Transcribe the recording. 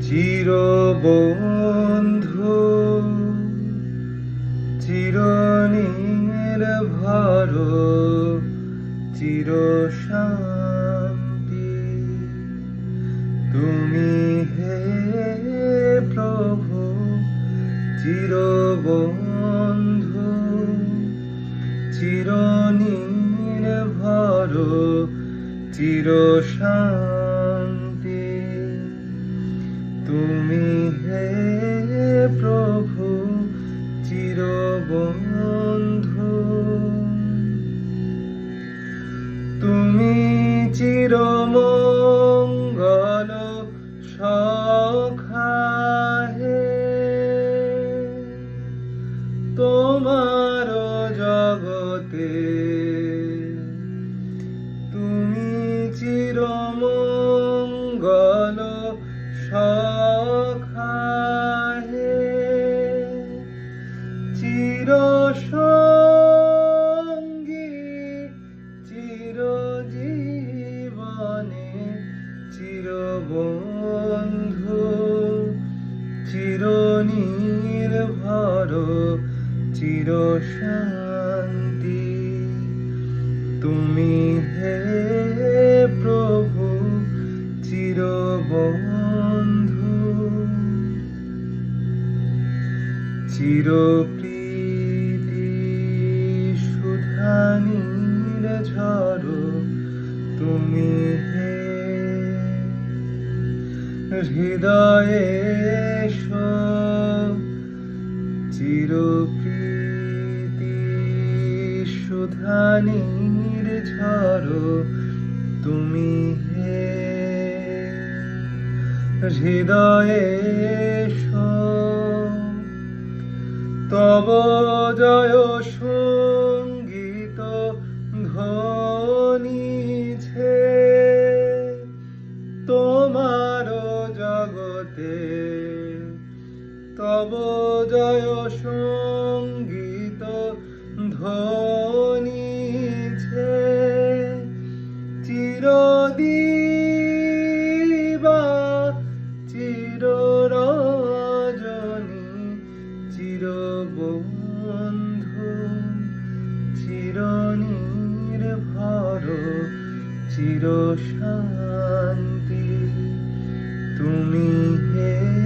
চিরবন্ধু চিরনির্ভর চিরশান্তি তুমি হে প্রভু চিরবন্ধু চিরনির্ভর চিরশান্তি তুমি হে প্রভু চিরবন্ধু তুমি চিরমঙ্গল সখা হে তোমার জগতে তুমি চিরমঙ্গল সখা হে চিরসঙ্গী চিরজীবনে চিরবন্ধু চিরনির্ভর চিরশান্তি তুমি হে প্রভু চিরবন্ধু চিরপ্রীতি সুধানীর ঝড় তুমি হে হৃদয়ে চিরপ্রীতি সুধানীর ঝড় তুমি হে হৃদয়ে তব জয় সঙ্গীত ধ্বনিছে তোমার জগতে তব জয় সঙ্গীত ধ্বনিছে চিরদিবা চিররজনী চিরবন্ধু চিরনির্ভর চিরশান্তি তুমি হে